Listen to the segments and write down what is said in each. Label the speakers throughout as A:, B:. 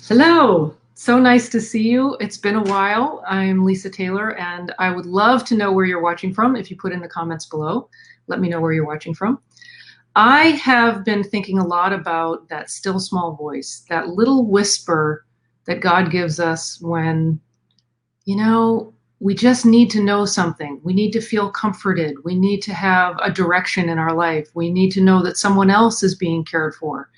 A: Hello, so nice to see you. It's been a while. I'm Lisa Taylor, and I would love to know where you're watching from. If you put in the comments below, let me know where you're watching from. I have been thinking a lot about that still small voice, that little whisper that God gives us when, we just need to know something. We need to feel comforted. We need to have a direction in our life. We need to know that someone else is being cared for.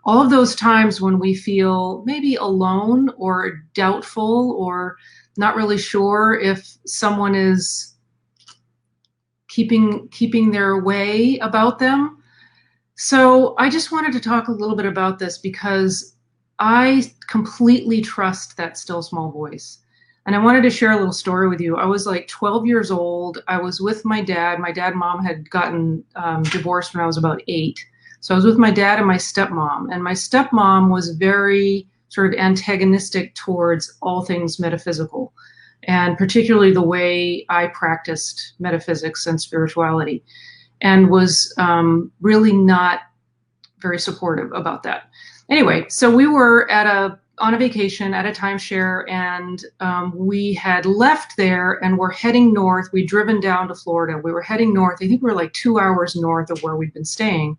A: All of those times when we feel maybe alone or doubtful or not really sure if someone is keeping their way about them. So I just wanted to talk a little bit about this because I completely trust that still small voice. And I wanted to share a little story with you. I was like 12 years old. I was with my dad. My dad and mom had gotten divorced when I was about 8. So I was with my dad and my stepmom, and my stepmom was very sort of antagonistic towards all things metaphysical, and particularly the way I practiced metaphysics and spirituality, and was really not very supportive about that. Anyway, so we were on a vacation at a timeshare, and we had left there and were heading north. We'd driven down to Florida. We were heading north. I think we were like 2 hours north of where we'd been staying.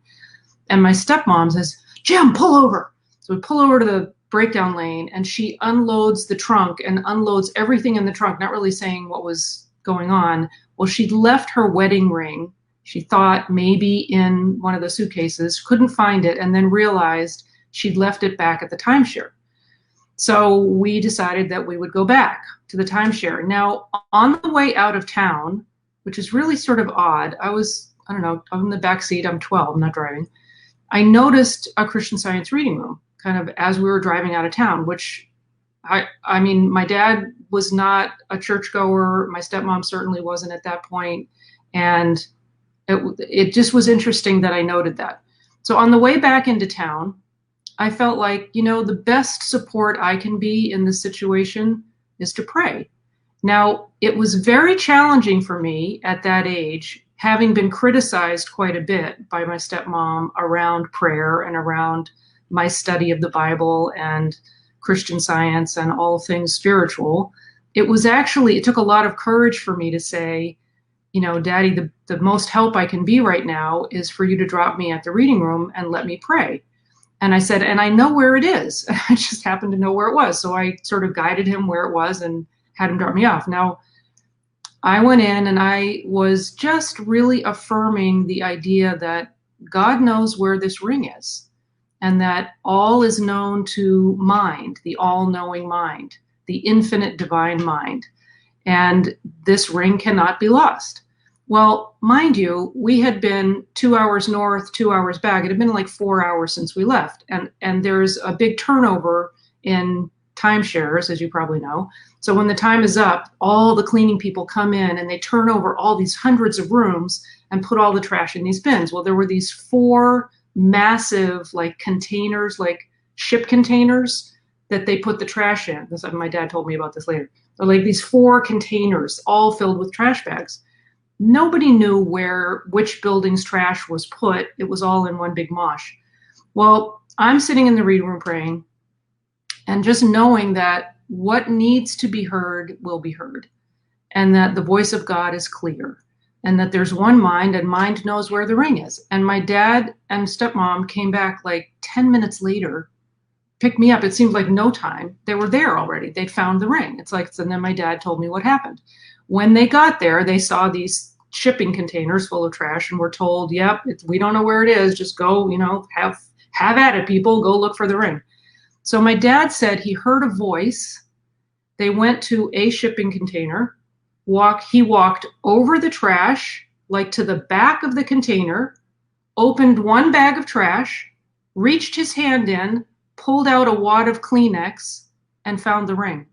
A: And my stepmom says, "Jim, pull over." So we pull over to the breakdown lane, and she unloads the trunk and unloads everything in the trunk, not really saying what was going on. Well, she'd left her wedding ring. She thought maybe in one of the suitcases, couldn't find it, and then realized she'd left it back at the timeshare. So we decided that we would go back to the timeshare. Now, on the way out of town, which is really sort of odd, I don't know, I'm in the back seat, I'm 12, I'm not driving. I noticed a Christian Science reading room kind of as we were driving out of town, which I mean, my dad was not a churchgoer. My stepmom certainly wasn't at that point. And it just was interesting that I noted that. So on the way back into town, I felt like, the best support I can be in this situation is to pray. Now, it was very challenging for me at that age, having been criticized quite a bit by my stepmom around prayer and around my study of the Bible and Christian Science and all things spiritual. It took a lot of courage for me to say, Daddy, the most help I can be right now is for you to drop me at the reading room and let me pray. And I said, and I know where it is. I just happened to know where it was. So I sort of guided him where it was and had him drop me off. Now, I went in and I was just really affirming the idea that God knows where this ring is, and that all is known to mind, the all-knowing mind, the infinite divine mind, and this ring cannot be lost. Well, mind you, we had been 2 hours north, 2 hours back. It had been like 4 hours since we left, and there's a big turnover in timeshares, as you probably know. So when the time is up, all the cleaning people come in and they turn over all these hundreds of rooms and put all the trash in these bins. Well, there were these 4 massive containers, like ship containers that they put the trash in. My dad told me about this later. They're like these 4 containers all filled with trash bags. Nobody knew which building's trash was put. It was all in one big mosh. Well, I'm sitting in the reading room praying, and just knowing that what needs to be heard will be heard, and that the voice of God is clear, and that there's one mind, and mind knows where the ring is. And my dad and stepmom came back like 10 minutes later, picked me up. It seemed like no time. They were there already. They'd found the ring. And then my dad told me what happened. When they got there, they saw these shipping containers full of trash and were told, "Yep, we don't know where it is. Just go, have at it, people. Go look for the ring." So my dad said he heard a voice. They went to a shipping container. He walked over the trash, like to the back of the container, opened one bag of trash, reached his hand in, pulled out a wad of Kleenex, and found the ring.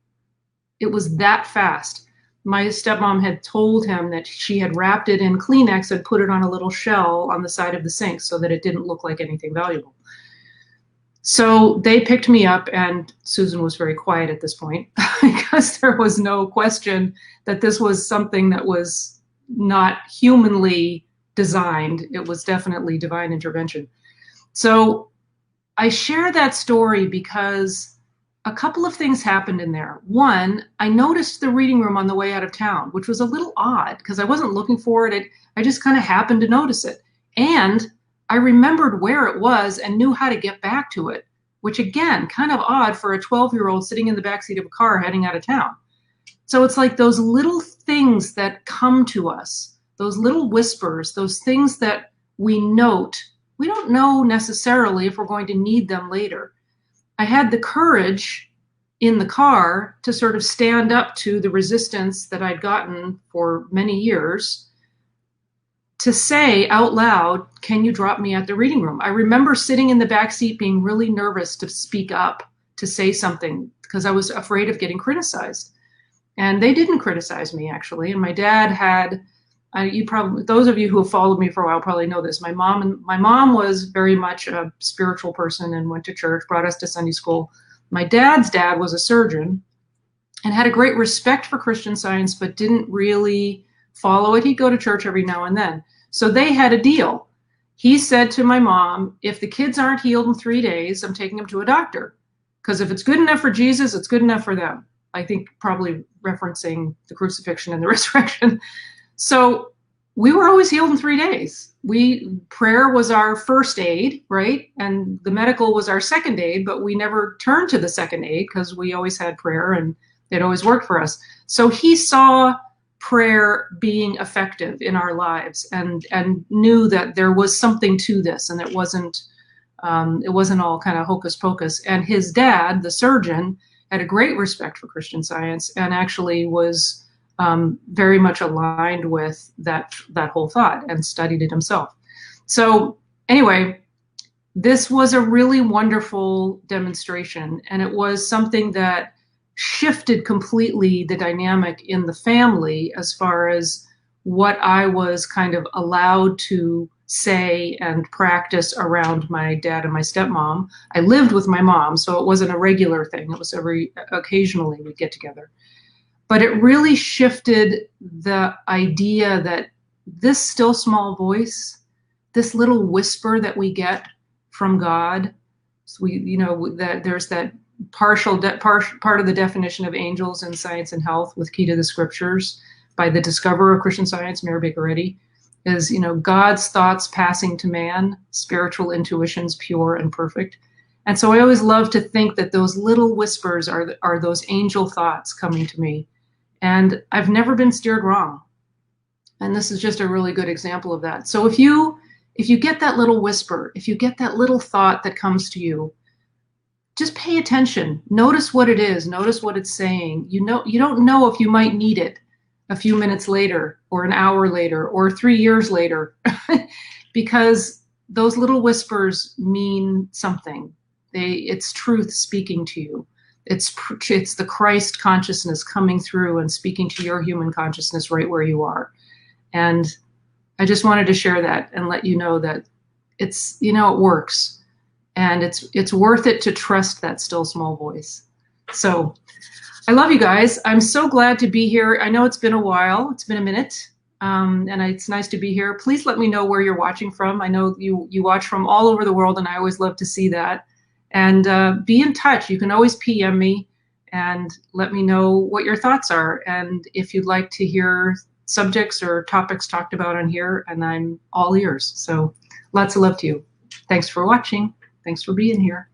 A: It was that fast. My stepmom had told him that she had wrapped it in Kleenex and put it on a little shell on the side of the sink so that it didn't look like anything valuable. So they picked me up, and Susan was very quiet at this point because there was no question that this was something that was not humanly designed. It was definitely divine intervention. So I share that story because a couple of things happened in there. One, I noticed the reading room on the way out of town, which was a little odd because I wasn't looking for it. I just kind of happened to notice it. And I remembered where it was and knew how to get back to it, which again, kind of odd for a 12-year-old sitting in the backseat of a car heading out of town. So it's like those little things that come to us, those little whispers, those things that we note. We don't know necessarily if we're going to need them later. I had the courage in the car to sort of stand up to the resistance that I'd gotten for many years to say out loud, can you drop me at the reading room? I remember sitting in the back seat being really nervous to speak up, to say something, because I was afraid of getting criticized. And they didn't criticize me, actually. And my dad had, those of you who have followed me for a while probably know this. My mom was very much a spiritual person and went to church, brought us to Sunday school. My dad's dad was a surgeon and had a great respect for Christian Science, but didn't really follow it. He'd go to church every now and then. So they had a deal. He said to my mom, if the kids aren't healed in 3 days, I'm taking them to a doctor. Because if it's good enough for Jesus, it's good enough for them. I think probably referencing the crucifixion and the resurrection. So we were always healed in 3 days. Prayer was our first aid, right? And the medical was our second aid, but we never turned to the second aid because we always had prayer and it always worked for us. So he saw prayer being effective in our lives and knew that there was something to this and it wasn't all kind of hocus pocus. And his dad, the surgeon, had a great respect for Christian Science and actually was very much aligned with that whole thought and studied it himself. So anyway, this was a really wonderful demonstration, and it was something that shifted completely the dynamic in the family as far as what I was kind of allowed to say and practice around my dad and my stepmom. I lived with my mom, so it wasn't a regular thing. It was occasionally we'd get together. But it really shifted the idea that this still small voice, this little whisper that we get from God, so that there's that part of the definition of angels in Science and Health with Key to the Scriptures by the discoverer of Christian Science, Mary Baker Eddy, is, God's thoughts passing to man, spiritual intuitions pure and perfect. And so I always love to think that those little whispers are those angel thoughts coming to me. And I've never been steered wrong. And this is just a really good example of that. So if you get that little whisper, if you get that little thought that comes to you, just pay attention. Notice what it is. Notice what it's saying. You don't know if you might need it a few minutes later or an hour later or 3 years later because those little whispers mean something. It's truth speaking to you. It's the Christ consciousness coming through and speaking to your human consciousness right where you are. And I just wanted to share that and let you know that it's, it works. And it's worth it to trust that still small voice. So I love you guys. I'm so glad to be here. I know it's been a while. It's been a minute. And it's nice to be here. Please let me know where you're watching from. I know you watch from all over the world, and I always love to see that. And be in touch. You can always PM me and let me know what your thoughts are. And if you'd like to hear subjects or topics talked about on here, and I'm all ears. So lots of love to you. Thanks for watching. Thanks for being here.